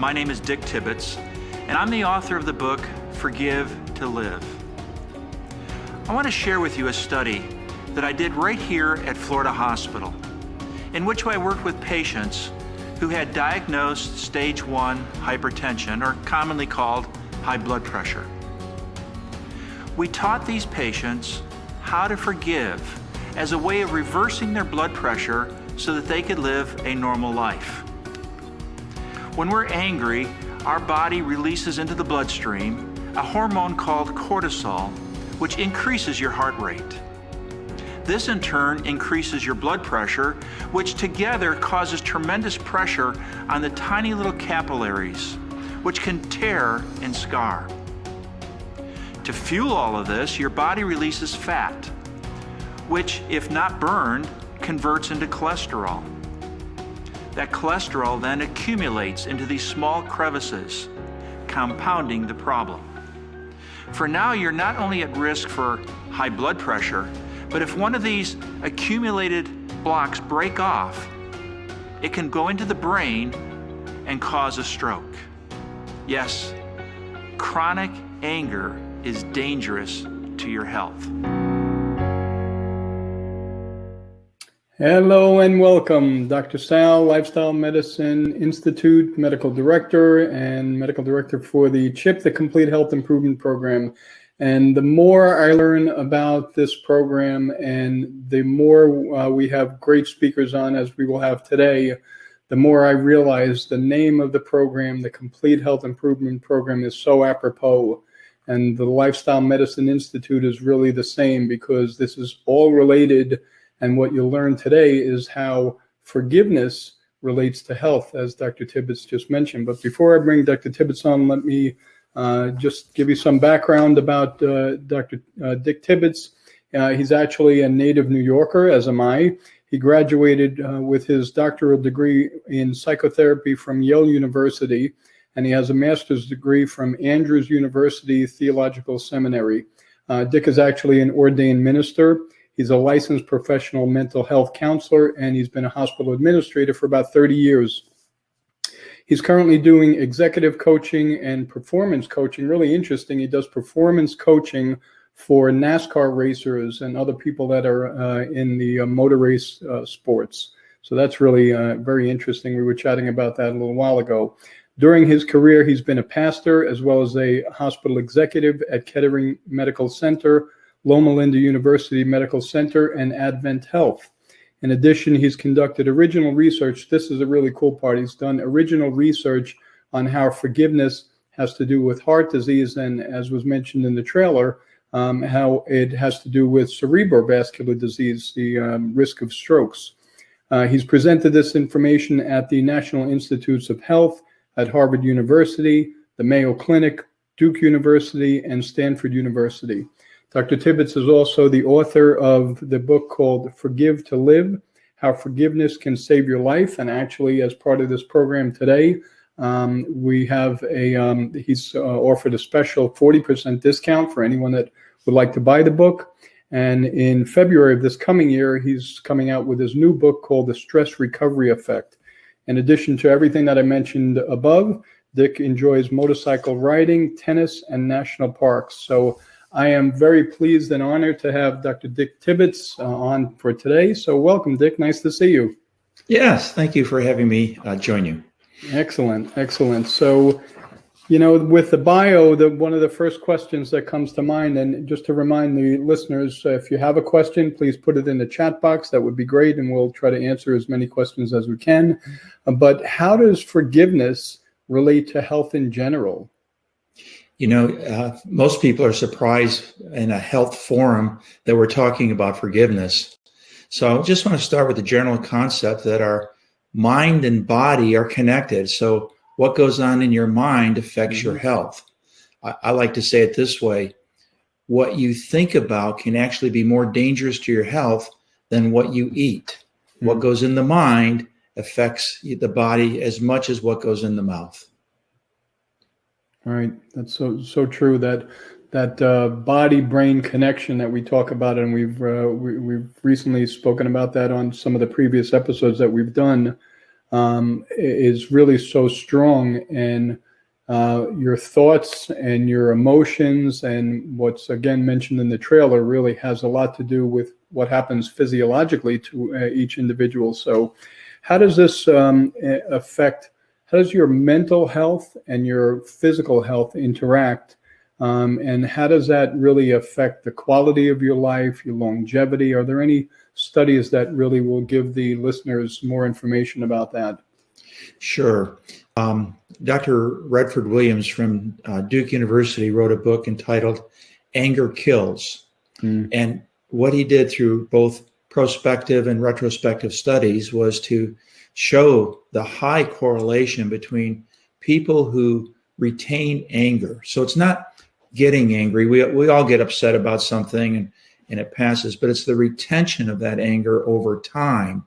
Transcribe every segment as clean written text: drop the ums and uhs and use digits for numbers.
My name is Dick Tibbits, and I'm the author of the book, Forgive to Live. I want to share with you a study that I did right here at Florida Hospital, in which I worked with patients who had diagnosed stage 1 hypertension, or commonly called high blood pressure. We taught these patients how to forgive as a way of reversing their blood pressure so that they could live a normal life. When we're angry, our body releases into the bloodstream a hormone called cortisol, which increases your heart rate. This in turn increases your blood pressure, which together causes tremendous pressure on the tiny little capillaries, which can tear and scar. To fuel all of this, your body releases fat, which, if not burned, converts into cholesterol. That cholesterol then accumulates into these small crevices, compounding the problem. For now, you're not only at risk for high blood pressure, but if one of these accumulated blocks break off, it can go into the brain and cause a stroke. Yes, chronic anger is dangerous to your health. Hello and welcome. Dr. Sal, Lifestyle Medicine Institute Medical Director and Medical Director for the CHIP, the Complete Health Improvement Program. And the more I learn about this program and the more we have great speakers on, as we will have today, the more I realize the name of the program, the Complete Health Improvement Program, is so apropos. And the Lifestyle Medicine Institute is really the same, because this is all related. And what you'll learn today is how forgiveness relates to health, as Dr. Tibbits just mentioned. But before I bring Dr. Tibbits on, let me just give you some background about Dr. Dick Tibbits. He's actually a native New Yorker, as am I. He graduated with his doctoral degree in psychotherapy from Yale University, and he has a master's degree from Andrews University Theological Seminary. Dick is actually an ordained minister. He's a licensed professional mental health counselor, and he's been a hospital administrator for about 30 years. He's currently doing executive coaching and performance coaching. Really interesting. He does performance coaching for NASCAR racers and other people that are in the motor race sports. So that's really very interesting. We were chatting about that a little while ago. During his career, he's been a pastor as well as a hospital executive at Kettering Medical Center, Loma Linda University Medical Center, and Advent Health. In addition, he's conducted original research. This is a really cool part. He's done original research on how forgiveness has to do with heart disease, and as was mentioned in the trailer, how it has to do with cerebrovascular disease, the risk of strokes. He's presented this information at the National Institutes of Health, at Harvard University, the Mayo Clinic, Duke University, and Stanford University. Dr. Tibbits is also the author of the book called Forgive to Live, How Forgiveness Can Save Your Life. And actually, as part of this program today, we have he's offered a special 40% discount for anyone that would like to buy the book. And in February of this coming year, he's coming out with his new book called The Stress Recovery Effect. In addition to everything that I mentioned above, Dick enjoys motorcycle riding, tennis, and national parks. So I am very pleased and honored to have Dr. Dick Tibbits on for today. So welcome, Dick. Nice to see you. Yes, thank you for having me join you. Excellent, excellent. So, you know, with the bio, one of the first questions that comes to mind, and just to remind the listeners, if you have a question, please put it in the chat box. That would be great, and we'll try to answer as many questions as we can. But how does forgiveness relate to health in general? You know, most people are surprised in a health forum that we're talking about forgiveness. So I just want to start with the general concept that our mind and body are connected. So what goes on in your mind affects your health. I like to say it this way: what you think about can actually be more dangerous to your health than what you eat. What goes in the mind affects the body as much as what goes in the mouth. All right, that's so true. That body-brain connection that we talk about, and we've recently spoken about that on some of the previous episodes that we've done. is really so strong, and your thoughts and your emotions and what's again mentioned in the trailer really has a lot to do with what happens physiologically to each individual. So how does this affect, how does your mental health and your physical health interact? And how does that really affect the quality of your life, your longevity? Are there any studies that really will give the listeners more information about that? Sure. Dr. Redford Williams from Duke University wrote a book entitled Anger Kills. And what he did through both prospective and retrospective studies was to show the high correlation between people who retain anger. So it's not getting angry. We all get upset about something and it passes, but it's the retention of that anger over time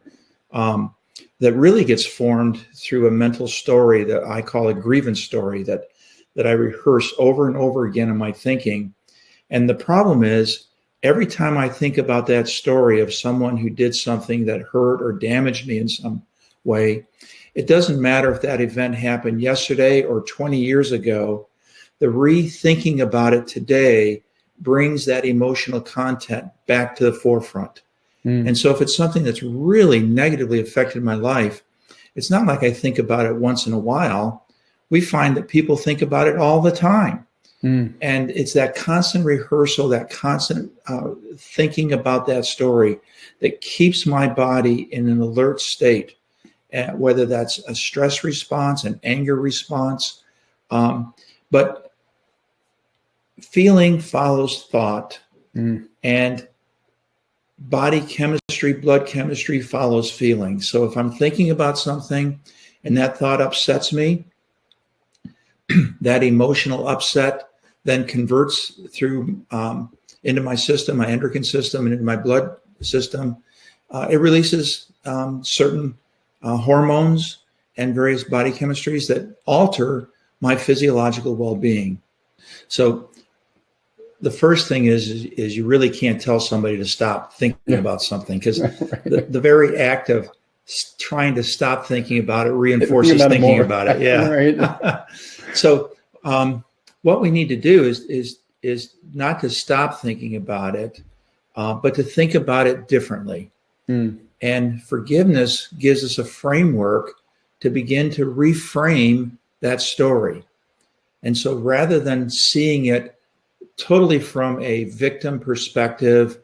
that really gets formed through a mental story that I call a grievance story that I rehearse over and over again in my thinking. And the problem is, every time I think about that story of someone who did something that hurt or damaged me in some way, it doesn't matter if that event happened yesterday or 20 years ago, the rethinking about it today brings that emotional content back to the forefront. And so if it's something that's really negatively affected my life, it's not like I think about it once in a while. We find that people think about it all the time. And it's that constant rehearsal, that constant thinking about that story that keeps my body in an alert state, whether that's a stress response, an anger response. But feeling follows thought, and body chemistry, blood chemistry follows feeling. So if I'm thinking about something and that thought upsets me, that emotional upset then converts through into my system, my endocrine system, and into my blood system. It releases certain hormones and various body chemistries that alter my physiological well-being. So the first thing is you really can't tell somebody to stop thinking about something, because the very act of trying to stop thinking about it reinforces thinking about it. Yeah. Right. So what we need to do is not to stop thinking about it, but to think about it differently. And forgiveness gives us a framework to begin to reframe that story. And so rather than seeing it totally from a victim perspective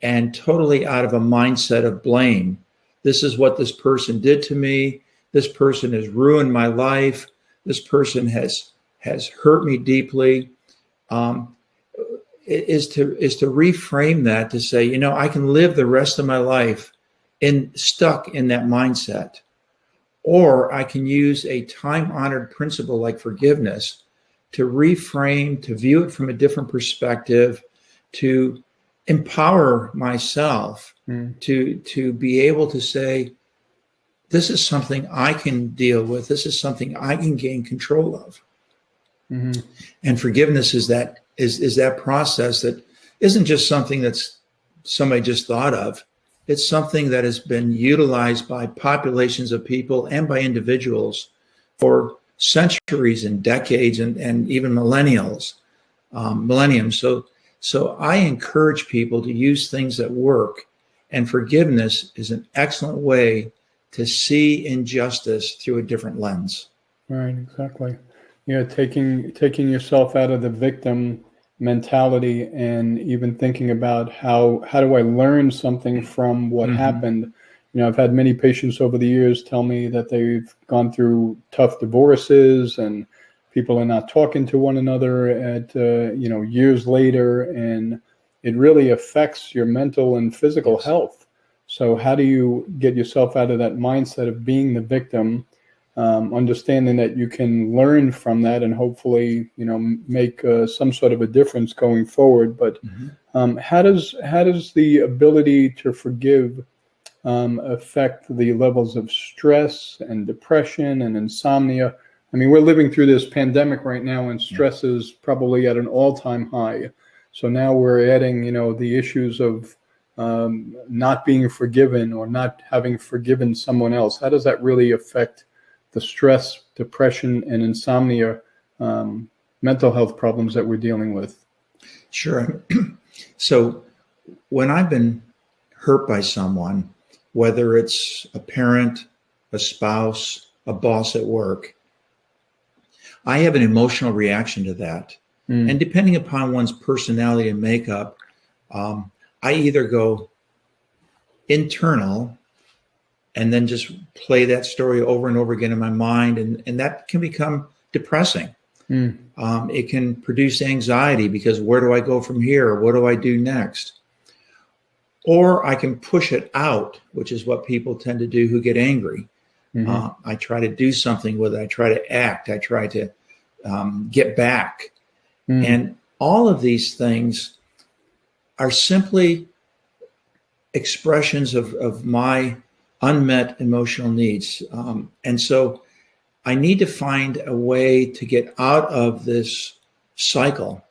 and totally out of a mindset of blame, this is what this person did to me, this person has ruined my life, this person has hurt me deeply, is to reframe that to say, you know, I can live the rest of my life stuck in that mindset. Or I can use a time-honored principle like forgiveness to reframe, to view it from a different perspective, to empower myself to be able to say, this is something I can deal with. This is something I can gain control of. And forgiveness is that process that isn't just something that's somebody just thought of. It's something that has been utilized by populations of people and by individuals for centuries and decades and even millenniums. So I encourage people to use things that work, and forgiveness is an excellent way to see injustice through a different lens. Right, exactly. Yeah, taking yourself out of the victim mentality and even thinking about how do I learn something from what happened. You know, I've had many patients over the years tell me that they've gone through tough divorces and people are not talking to one another at years later, and it really affects your mental and physical health. So how do you get yourself out of that mindset of being the victim, understanding that you can learn from that and hopefully, make some sort of a difference going forward? But how does the ability to forgive affect the levels of stress and depression and insomnia? I mean, we're living through this pandemic right now, and stress is probably at an all-time high. So now we're adding, the issues of not being forgiven or not having forgiven someone else? How does that really affect the stress, depression, and insomnia, mental health problems that we're dealing with? Sure. So when I've been hurt by someone, whether it's a parent, a spouse, a boss at work, I have an emotional reaction to that. And depending upon one's personality and makeup, I either go internal and then just play that story over and over again in my mind, and that can become depressing. It can produce anxiety because where do I go from here? What do I do next? Or I can push it out, which is what people tend to do who get angry. I try to do something with it. I try to act. I try to get back. And all of these things are simply expressions of my unmet emotional needs. And so I need to find a way to get out of this cycle.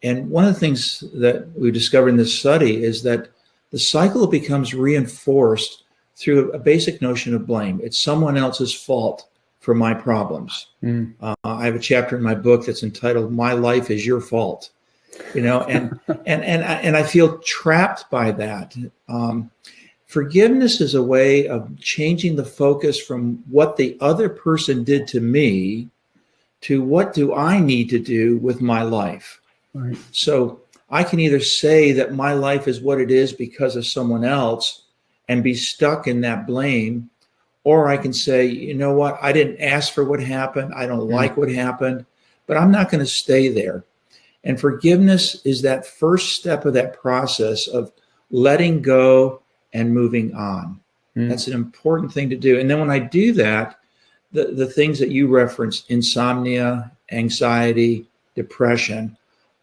And one of the things that we discovered in this study is that the cycle becomes reinforced through a basic notion of blame. It's someone else's fault for my problems. I have a chapter in my book that's entitled "My Life is Your Fault," and I feel trapped by that. Forgiveness is a way of changing the focus from what the other person did to me to what do I need to do with my life. Right. So I can either say that my life is what it is because of someone else and be stuck in that blame, or I can say, you know what, I didn't ask for what happened. I don't like what happened, but I'm not going to stay there. And forgiveness is that first step of that process of letting go and moving on. That's an important thing to do. And then when I do that, the things that you referenced, insomnia, anxiety, depression,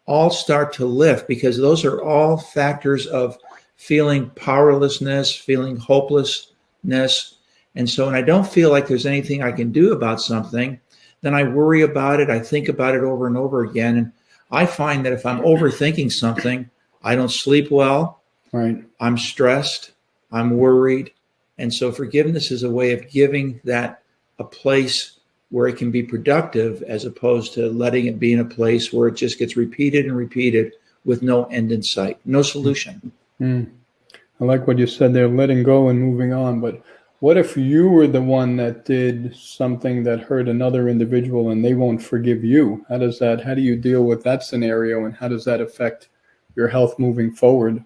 all start to lift, because those are all factors of feeling powerlessness, feeling hopelessness. And so when I don't feel like there's anything I can do about something, then I worry about it. I think about it over and over again. And I find that if I'm overthinking something, I don't sleep well. Right. I'm stressed. I'm worried. And so forgiveness is a way of giving that a place where it can be productive, as opposed to letting it be in a place where it just gets repeated and repeated with no end in sight, no solution. I like what you said there, letting go and moving on. But what if you were the one that did something that hurt another individual and they won't forgive you? How do you deal with that scenario, and how does that affect your health moving forward?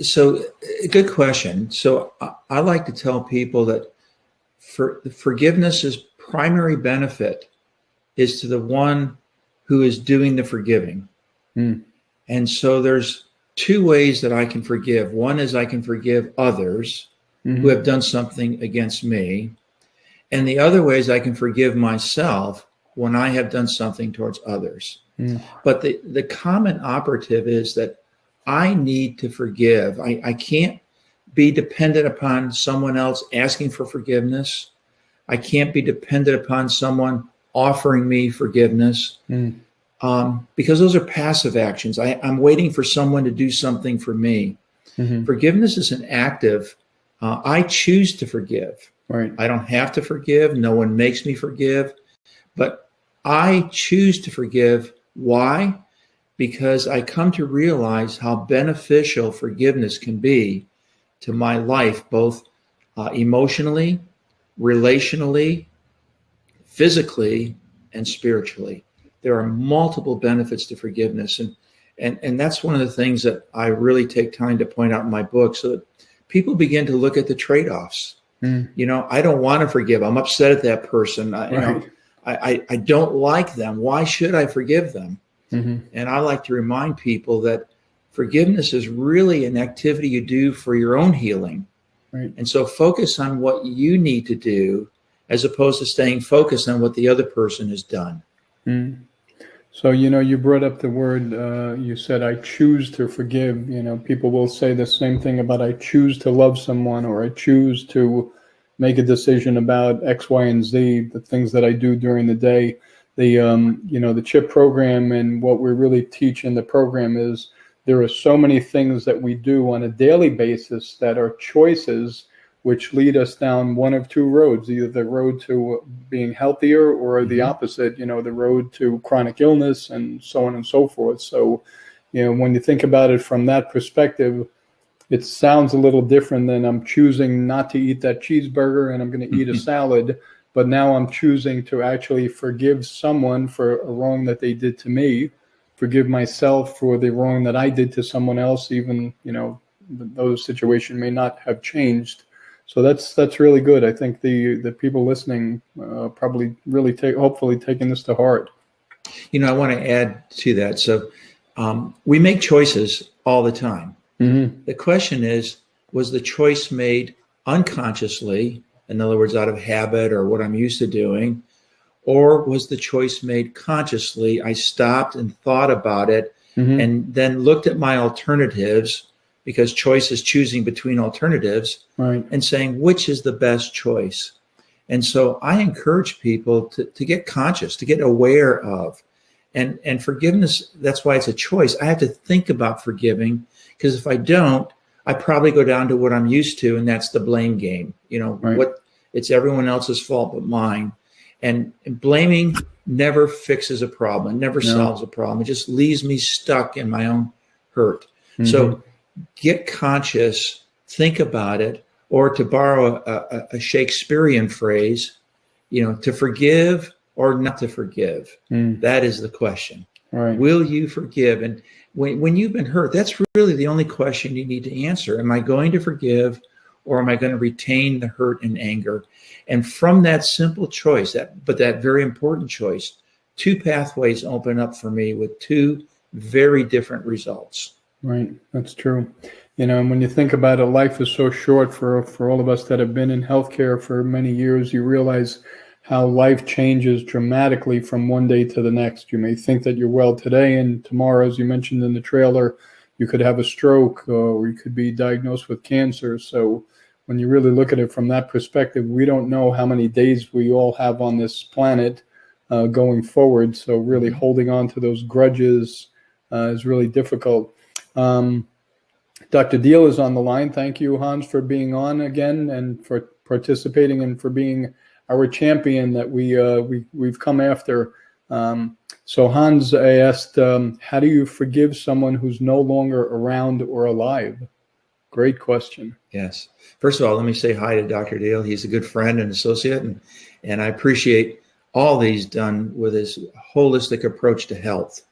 So, good question. So I like to tell people that forgiveness's primary benefit is to the one who is doing the forgiving. And so there's two ways that I can forgive. One is I can forgive others who have done something against me. And the other way is I can forgive myself when I have done something towards others. But the common operative is that I need to forgive. I can't be dependent upon someone else asking for forgiveness. I can't be dependent upon someone offering me forgiveness, because those are passive actions. I'm waiting for someone to do something for me. Forgiveness is an active. I choose to forgive. Right. I don't have to forgive. No one makes me forgive, but I choose to forgive. Why? Because I come to realize how beneficial forgiveness can be to my life, both emotionally, relationally, physically, and spiritually. There are multiple benefits to forgiveness. And that's one of the things that I really take time to point out in my book, so that people begin to look at the trade-offs. I don't want to forgive. I'm upset at that person. I don't like them. Why should I forgive them? And I like to remind people that forgiveness is really an activity you do for your own healing. Right. And so focus on what you need to do, as opposed to staying focused on what the other person has done. So, you brought up the word, you said, I choose to forgive. People will say the same thing about I choose to love someone, or I choose to make a decision about X, Y, and Z, the things that I do during the day. The CHIP program, and what we really teach in the program is there are so many things that we do on a daily basis that are choices which lead us down one of two roads, either the road to being healthier or the opposite, the road to chronic illness and so on and so forth. So, when you think about it from that perspective, it sounds a little different than I'm choosing not to eat that cheeseburger and I'm going to eat a salad, but now I'm choosing to actually forgive someone for a wrong that they did to me, forgive myself for the wrong that I did to someone else, even, those situations may not have changed. So that's really good. I think the people listening probably really hopefully taking this to heart. I want to add to that. So we make choices all the time. Mm-hmm. The question is, was the choice made unconsciously, in other words, out of habit or what I'm used to doing, or was the choice made consciously? I stopped and thought about it and then looked at my alternatives, because choice is choosing between alternatives, right, and saying, which is the best choice? And so I encourage people to get conscious, to get aware of. And forgiveness, that's why it's a choice. I have to think about forgiving, because if I don't, I probably go down to what I'm used to, and that's the blame game. Right. It's everyone else's fault but mine. And blaming never fixes a problem. It never solves a problem. It just leaves me stuck in my own hurt. Mm-hmm. So get conscious, think about it, or to borrow a Shakespearean phrase, to forgive or not to forgive. That is the question. Right. Will you forgive? And when you've been hurt, that's really the only question you need to answer. Am I going to forgive, or am I going to retain the hurt and anger? And from that simple choice, that very important choice, two pathways open up for me with two very different results. Right. That's true. And when you think about it, life is so short for all of us that have been in healthcare for many years. You realize how life changes dramatically from one day to the next. You may think that you're well today, and tomorrow, as you mentioned in the trailer, you could have a stroke or you could be diagnosed with cancer. So when you really look at it from that perspective, we don't know how many days we all have on this planet going forward. So really holding on to those grudges is really difficult. Dr. Deal is on the line. Thank you, Hans, for being on again and for participating and for being our champion that we've come after. So Hans, I asked, how do you forgive someone who's no longer around or alive? Great question. Yes. First of all, let me say hi to Dr. Deal. He's a good friend and associate, and I appreciate all that he's done with his holistic approach to health.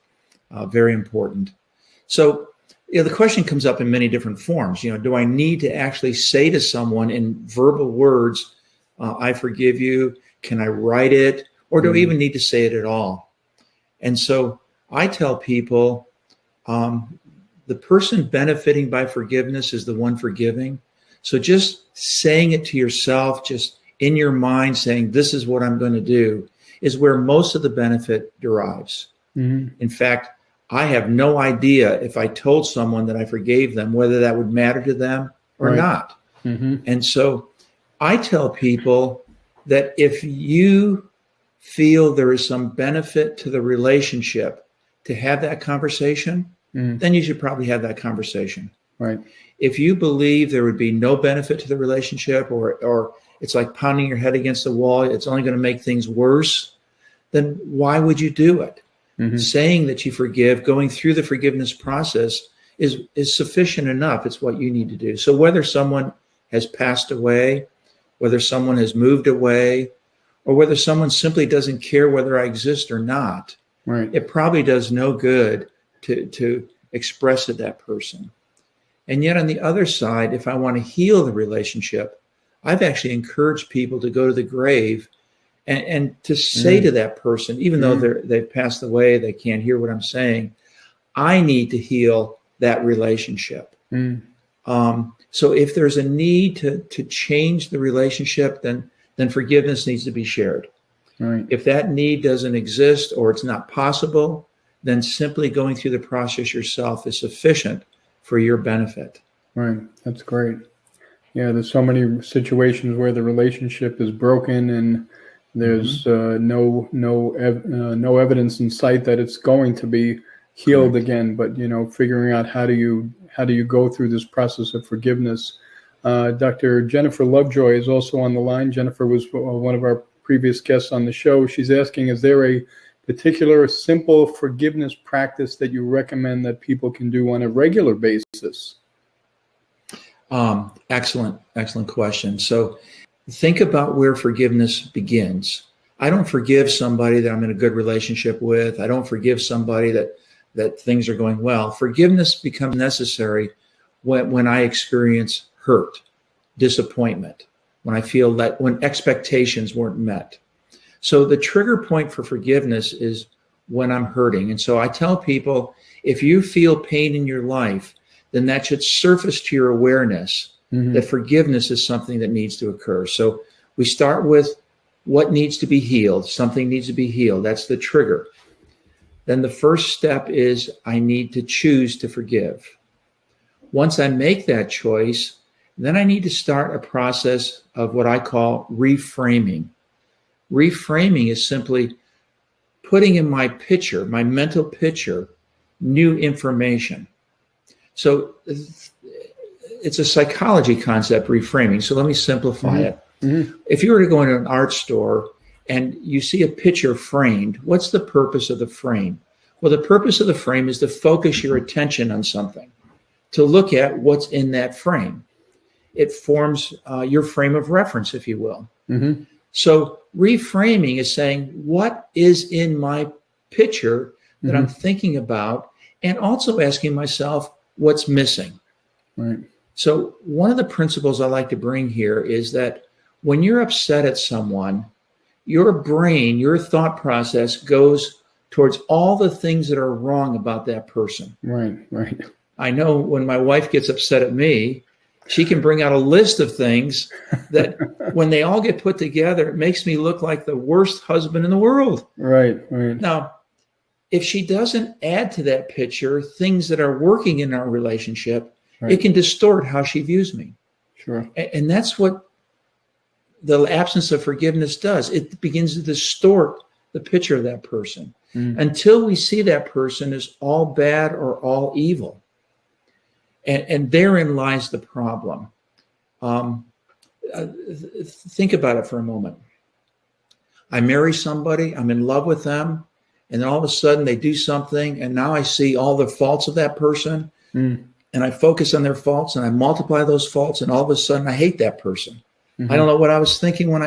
Very important. So, the question comes up in many different forms. Do I need to actually say to someone in verbal words, I forgive you? Can I write it? Or do I even need to say it at all? And so I tell people, the person benefiting by forgiveness is the one forgiving. So just saying it to yourself, just in your mind saying, this is what I'm going to do, is where most of the benefit derives. Mm-hmm. In fact, I have no idea if I told someone that I forgave them, whether that would matter to them or not. Mm-hmm. And so I tell people that if you feel there is some benefit to the relationship to have that conversation, then you should probably have that conversation. Right. If you believe there would be no benefit to the relationship, or it's like pounding your head against the wall, it's only going to make things worse, then why would you do it? Mm-hmm. Saying that you forgive, going through the forgiveness process is sufficient enough. It's what you need to do. So whether someone has passed away, whether someone has moved away, or whether someone simply doesn't care whether I exist or not, right, it probably does no good to express to that person. And yet on the other side, if I want to heal the relationship, I've actually encouraged people to go to the grave and to say to that person, even though they've passed away, they can't hear what I'm saying, I need to heal that relationship. So if there's a need to change the relationship, then forgiveness needs to be shared. Right. If that need doesn't exist or it's not possible, then simply going through the process yourself is sufficient for your benefit. Right. That's great. Yeah, there's so many situations where the relationship is broken and there's no evidence in sight that it's going to be. healed again. But figuring out how do you go through this process of forgiveness. Dr. Jennifer Lovejoy is also on the line. Jennifer was one of our previous guests on the show. She's asking, is there a particular simple forgiveness practice that you recommend that people can do on a regular basis? Excellent question. So think about where forgiveness begins. I don't forgive somebody that I'm in a good relationship with. I don't forgive somebody that things are going well. Forgiveness becomes necessary when I experience hurt, disappointment, when I feel that when expectations weren't met. So the trigger point for forgiveness is when I'm hurting. And so I tell people, if you feel pain in your life, then that should surface to your awareness that forgiveness is something that needs to occur. So we start with what needs to be healed. Something needs to be healed. That's the trigger. Then the first step is I need to choose to forgive. Once I make that choice, then I need to start a process of what I call reframing. Reframing is simply putting in my picture, my mental picture, new information. So it's a psychology concept, reframing. So let me simplify it. If you were to go into an art store and you see a picture framed, what's the purpose of the frame? Well, the purpose of the frame is to focus your attention on something, to look at what's in that frame. It forms your frame of reference, if you will. So reframing is saying, what is in my picture that I'm thinking about, and also asking myself, what's missing? Right. So one of the principles I like to bring here is that when you're upset at someone, your brain, your thought process goes towards all the things that are wrong about that person. Right. I know when my wife gets upset at me, she can bring out a list of things that when they all get put together, it makes me look like the worst husband in the world. Right. Now, if she doesn't add to that picture things that are working in our relationship, it can distort how she views me. Sure. And that's what the absence of forgiveness does. It begins to distort the picture of that person until we see that person as all bad or all evil. And therein lies the problem. Think about it for a moment. I marry somebody, I'm in love with them, and then all of a sudden they do something, and now I see all the faults of that person, and I focus on their faults, and I multiply those faults, and all of a sudden I hate that person. I don't know what I was thinking when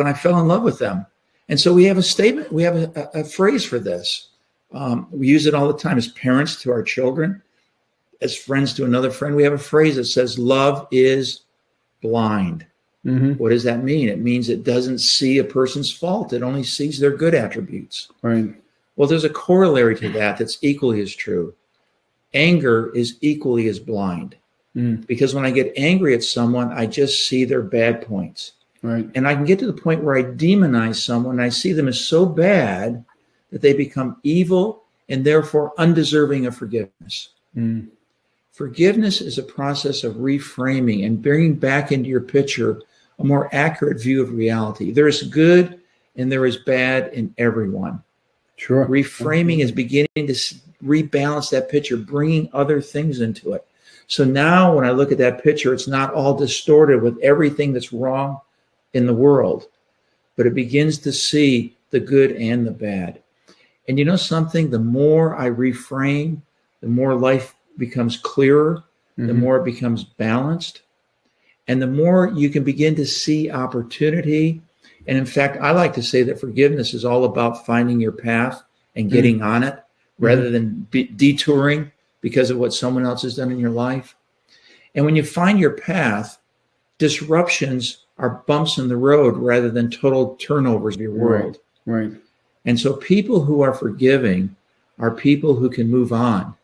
I fell in love with them. And so we have a statement, we have a phrase for this. We use it all the time as parents to our children, as friends to another friend. We have a phrase that says, love is blind. What does that mean? It means it doesn't see a person's fault. It only sees their good attributes. Right. Well, there's a corollary to that that's equally as true. Anger is equally as blind. Because when I get angry at someone, I just see their bad points. Right. And I can get to the point where I demonize someone, and I see them as so bad that they become evil and therefore undeserving of forgiveness. Forgiveness is a process of reframing and bringing back into your picture a more accurate view of reality. There is good and there is bad in everyone. Sure. Reframing is beginning to rebalance that picture, bringing other things into it. So now when I look at that picture, it's not all distorted with everything that's wrong in the world, but it begins to see the good and the bad. And you know something? The more I reframe, the more life becomes clearer, the more it becomes balanced, and the more you can begin to see opportunity. And in fact, I like to say that forgiveness is all about finding your path and getting on it rather than detouring because of what someone else has done in your life. And when you find your path, disruptions are bumps in the road rather than total turnovers of your world. Right. And so people who are forgiving are people who can move on.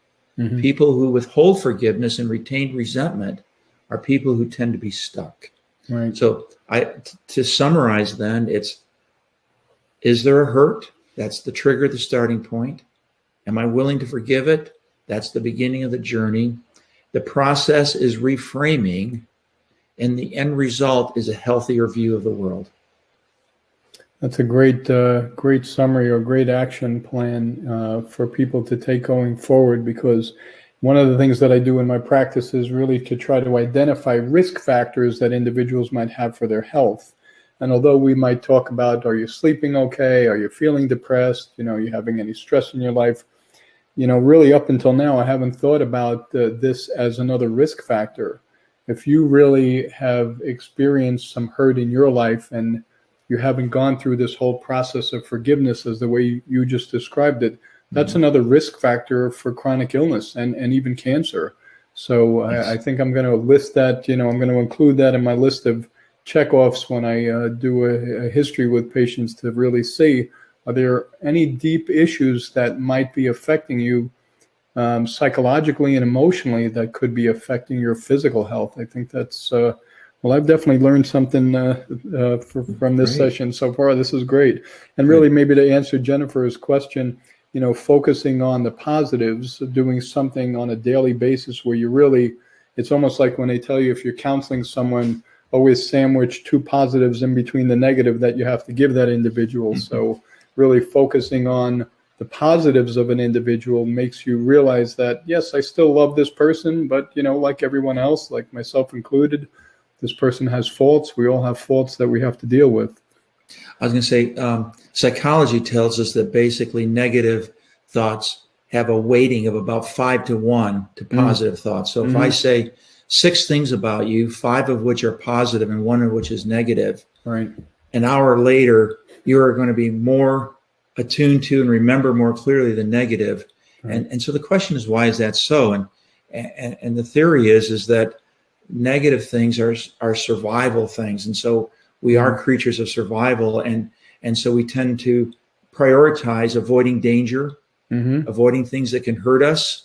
People who withhold forgiveness and retain resentment are people who tend to be stuck. Right. So to summarize then, is there a hurt? That's the trigger, the starting point. Am I willing to forgive it? That's the beginning of the journey. The process is reframing, and the end result is a healthier view of the world. That's a great summary or great action plan for people to take going forward, because one of the things that I do in my practice is really to try to identify risk factors that individuals might have for their health. And although we might talk about, are you sleeping okay? Are you feeling depressed? Are you having any stress in your life? Really up until now, I haven't thought about this as another risk factor. If you really have experienced some hurt in your life and you haven't gone through this whole process of forgiveness as the way you just described it, that's another risk factor for chronic illness and even cancer. So Yes. I think I'm going to list that, I'm going to include that in my list of checkoffs when I do a history with patients to really see, are there any deep issues that might be affecting you psychologically and emotionally that could be affecting your physical health? I think that's, well, I've definitely learned something from this session so far. This is great. And really, maybe to answer Jennifer's question, focusing on the positives, doing something on a daily basis where you really, it's almost like when they tell you if you're counseling someone, always sandwich two positives in between the negative that you have to give that individual. Mm-hmm. So really focusing on the positives of an individual makes you realize that, yes, I still love this person, but, like everyone else, like myself included, this person has faults. We all have faults that we have to deal with. I was going to say, psychology tells us that basically negative thoughts have a weighting of about 5-1 to positive thoughts. So if I say 6 things about you, 5 of which are positive and 1 of which is negative, right, an hour later, you are going to be more attuned to and remember more clearly the negative. Right. And so the question is, why is that so? And the theory is that negative things are survival things. And so we are creatures of survival. And so we tend to prioritize avoiding danger, avoiding things that can hurt us.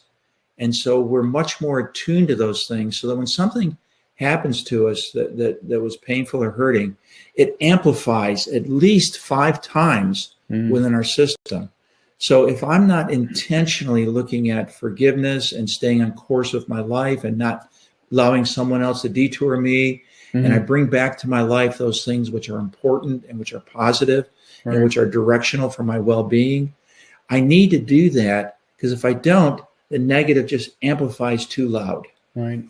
And so we're much more attuned to those things, so that when something happens to us that was painful or hurting, it amplifies at least 5 times within our system. So if I'm not intentionally looking at forgiveness and staying on course with my life and not allowing someone else to detour me, and I bring back to my life those things which are important and which are positive and which are directional for my well-being, I need to do that, because if I don't, the negative just amplifies too loud. Right,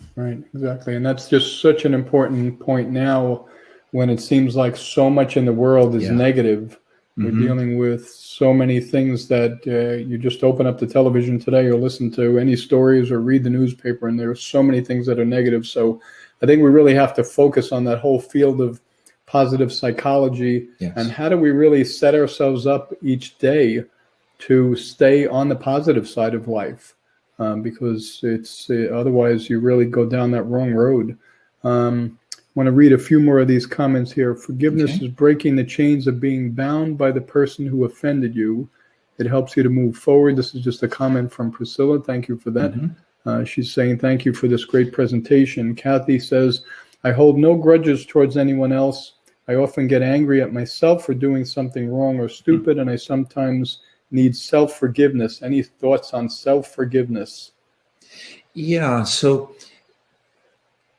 exactly. And that's just such an important point now, when it seems like so much in the world is negative. We're dealing with so many things that you just open up the television today or listen to any stories or read the newspaper, and there are so many things that are negative. So I think we really have to focus on that whole field of positive psychology. Yes. And how do we really set ourselves up each day to stay on the positive side of life? Because it's otherwise you really go down that wrong road. I want to read a few more of these comments here. Forgiveness is breaking the chains of being bound by the person who offended you. It helps you to move forward. This is just a comment from Priscilla. Thank you for that. She's saying, thank you for this great presentation. Kathy says, I hold no grudges towards anyone else. I often get angry at myself for doing something wrong or stupid, and I sometimes need self-forgiveness. Any thoughts on self-forgiveness? Yeah, so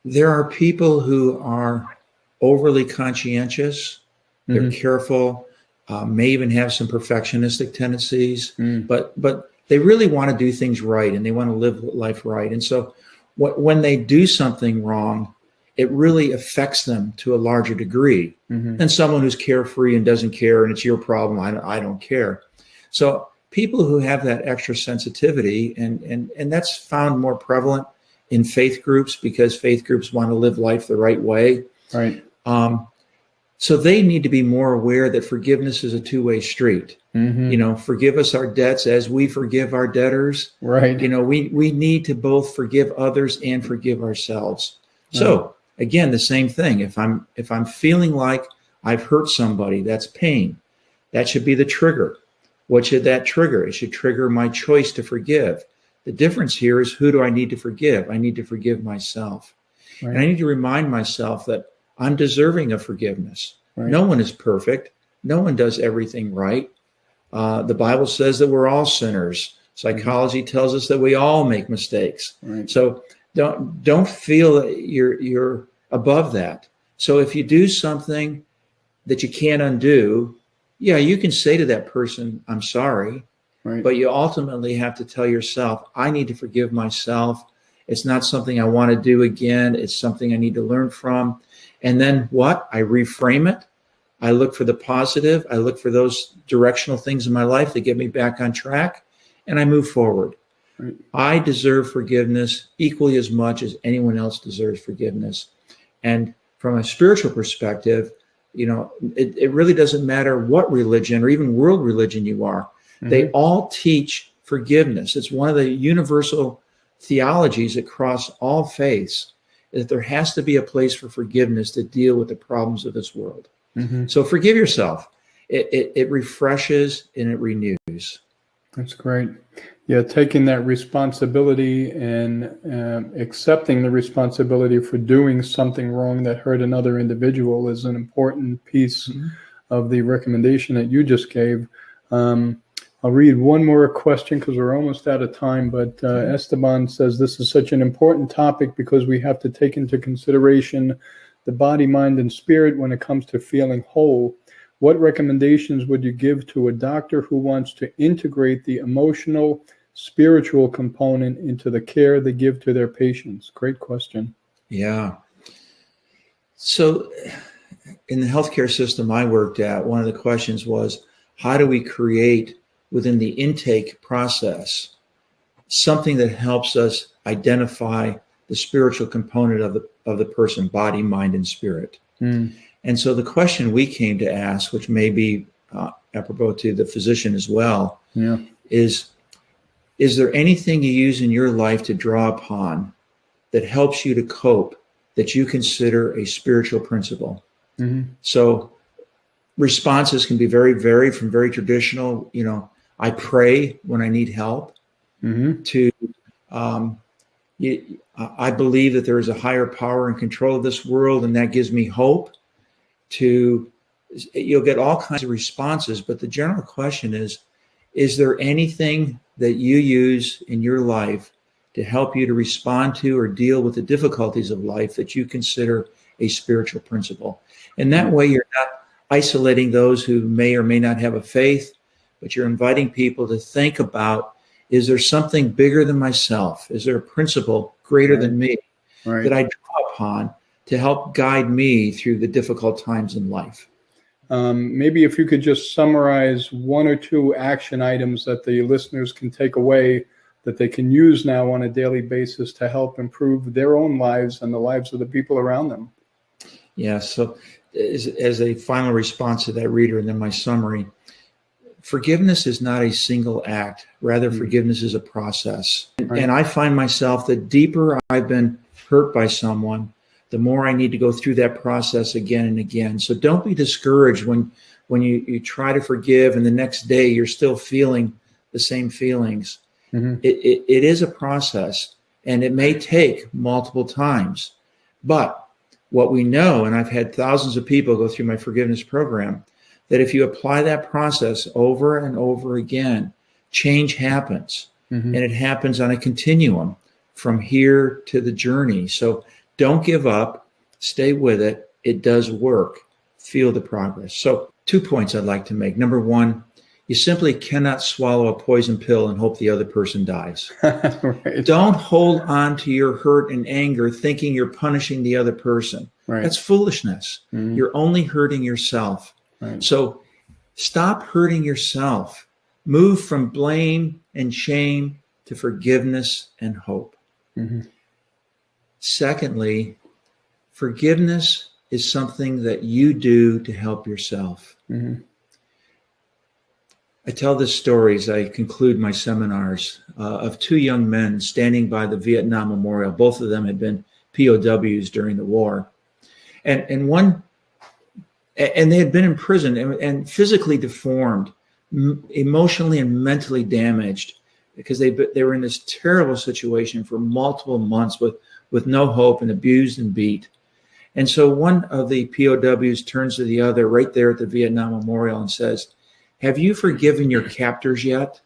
there are people who are overly conscientious. They're careful, may even have some perfectionistic tendencies, but they really want to do things right, and they want to live life right. And so when they do something wrong, it really affects them to a larger degree than someone who's carefree and doesn't care, and it's your problem, I don't care. So people who have that extra sensitivity, and that's found more prevalent in faith groups, because faith groups want to live life the right way. Right. So they need to be more aware that forgiveness is a two-way street. Forgive us our debts as we forgive our debtors. Right. We need to both forgive others and forgive ourselves. So again, the same thing. If I'm feeling like I've hurt somebody, that's pain. That should be the trigger. What should that trigger? It should trigger my choice to forgive. The difference here is, who do I need to forgive? I need to forgive myself. Right. And I need to remind myself that I'm deserving of forgiveness. Right. No one is perfect. No one does everything right. The Bible says that we're all sinners. Psychology tells us that we all make mistakes. Right. So don't feel that you're above that. So if you do something that you can't undo, Yeah, you can say to that person, I'm sorry, Right. but you ultimately have to tell yourself, I need to forgive myself. It's not something I want to do again. It's something I need to learn from. And then what? I reframe it. I look for the positive. I look for those directional things in my life that get me back on track, and I move forward. Right. I deserve forgiveness equally as much as anyone else deserves forgiveness. And from a spiritual perspective, it really doesn't matter what religion or even world religion you are. Mm-hmm. They all teach forgiveness. It's one of the universal theologies across all faiths, that there has to be a place for forgiveness to deal with the problems of this world. Mm-hmm. So forgive yourself. It refreshes and it renews. That's great. Yeah, taking that responsibility and accepting the responsibility for doing something wrong that hurt another individual is an important piece mm-hmm. of the recommendation that you just gave. I'll read one more question because we're almost out of time, but Esteban says this is such an important topic because we have to take into consideration the body, mind, and spirit when it comes to feeling whole. What recommendations would you give to a doctor who wants to integrate the emotional, spiritual component into the care they give to their patients? Great question. Yeah. So in the healthcare system I worked at, one of the questions was, how do we create within the intake process something that helps us identify the spiritual component of the person, body, mind, and spirit? Mm. And so the question we came to ask, which may be apropos to the physician as well, is there anything you use in your life to draw upon that helps you to cope that you consider a spiritual principle? Mm-hmm. So responses can be very varied, from very traditional, I pray when I need help, mm-hmm. to I believe that there is a higher power in control of this world, and that gives me hope. You'll get all kinds of responses, but the general question is there anything that you use in your life to help you to respond to or deal with the difficulties of life that you consider a spiritual principle? And that way you're not isolating those who may or may not have a faith, but you're inviting people to think about, is there something bigger than myself? Is there a principle greater than me that I draw upon to help guide me through the difficult times in life? Maybe if you could just summarize one or two action items that the listeners can take away that they can use now on a daily basis to help improve their own lives and the lives of the people around them. Yeah, so as a final response to that reader and then my summary, forgiveness is not a single act. Rather, forgiveness is a process. Right. And I find myself, the deeper I've been hurt by someone, the more I need to go through that process again and again. So don't be discouraged when you try to forgive and the next day you're still feeling the same feelings. Mm-hmm. It is a process, and it may take multiple times. But what we know, and I've had thousands of people go through my forgiveness program, that if you apply that process over and over again, change happens. Mm-hmm. And it happens on a continuum from here to the journey. So don't give up. Stay with it. It does work. Feel the progress. So 2 points I'd like to make. Number one, you simply cannot swallow a poison pill and hope the other person dies. Right. Don't hold on to your hurt and anger thinking you're punishing the other person. Right. That's foolishness. Mm-hmm. You're only hurting yourself. Right. So stop hurting yourself. Move from blame and shame to forgiveness and hope. Mm-hmm. Secondly, forgiveness is something that you do to help yourself. Mm-hmm. I tell this story as I conclude my seminars of two young men standing by the Vietnam Memorial. Both of them had been POWs during the war. And they had been in prison and physically deformed, emotionally and mentally damaged, because they were in this terrible situation for multiple months with no hope and abused and beat. And so one of the POWs turns to the other right there at the Vietnam Memorial and says, "Have you forgiven your captors yet?"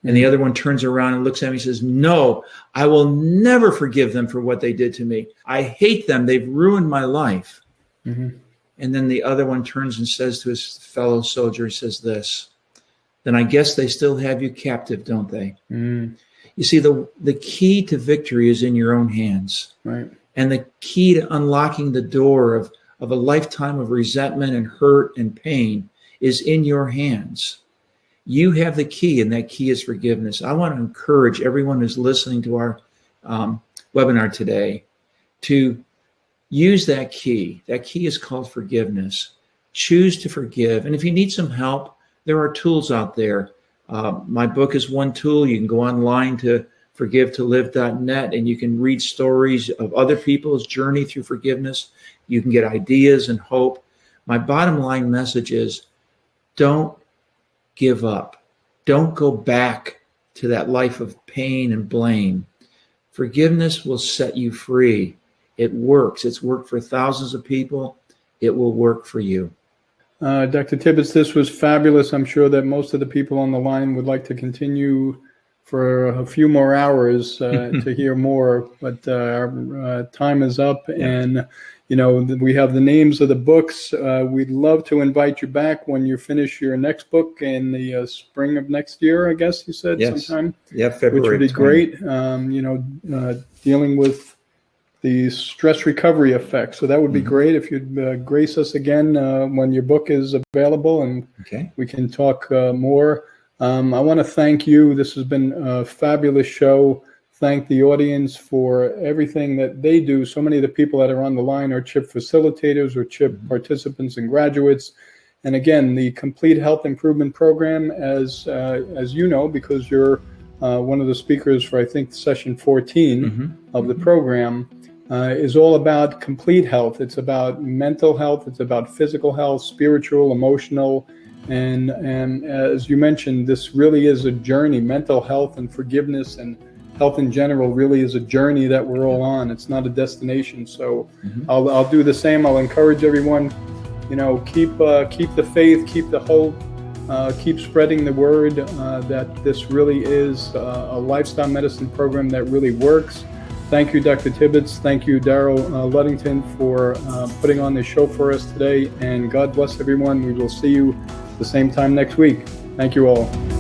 And the other one turns around and looks at me and says, "No, I will never forgive them for what they did to me. I hate them. They've ruined my life." Mm-hmm. And then the other one turns and says to his fellow soldier, he says this, then I guess they still have you captive, don't they? Mm. You see, the key to victory is in your own hands. Right. And the key to unlocking the door of a lifetime of resentment and hurt and pain is in your hands. You have the key, and that key is forgiveness. I want to encourage everyone who's listening to our webinar today to use that key. That key is called forgiveness. Choose to forgive. And if you need some help, there are tools out there. My book is one tool. You can go online to forgivetolive.net and you can read stories of other people's journey through forgiveness. You can get ideas and hope. My bottom line message is don't give up. Don't go back to that life of pain and blame. Forgiveness will set you free. It works. It's worked for thousands of people. It will work for you. Dr. Tibbits, this was fabulous. I'm sure that most of the people on the line would like to continue for a few more hours to hear more, but our time is up. Yeah. And we have the names of the books. We'd love to invite you back when you finish your next book in the spring of next year, I guess you said. Yes. Sometime. Yeah, February. Which would be 20. great. Dealing with the stress recovery effect. So that would be great if you'd grace us again when your book is available, and we can talk more. I want to thank you. This has been a fabulous show. Thank the audience for everything that they do. So many of the people that are on the line are CHIP facilitators or CHIP participants and graduates. And again, the Complete Health Improvement Program, as you know, because you're one of the speakers for, I think, session 14 of the program, is all about complete health. It's about mental health. It's about physical health, spiritual, emotional. And as you mentioned, this really is a journey. Mental health and forgiveness and health in general really is a journey that we're all on. It's not a destination. So I'll do the same. I'll encourage everyone, keep the faith, keep the hope, keep spreading the word that this really is a lifestyle medicine program that really works. Thank you, Dr. Tibbits. Thank you, Daryl Ludington, for putting on this show for us today. And God bless everyone. We will see you the same time next week. Thank you all.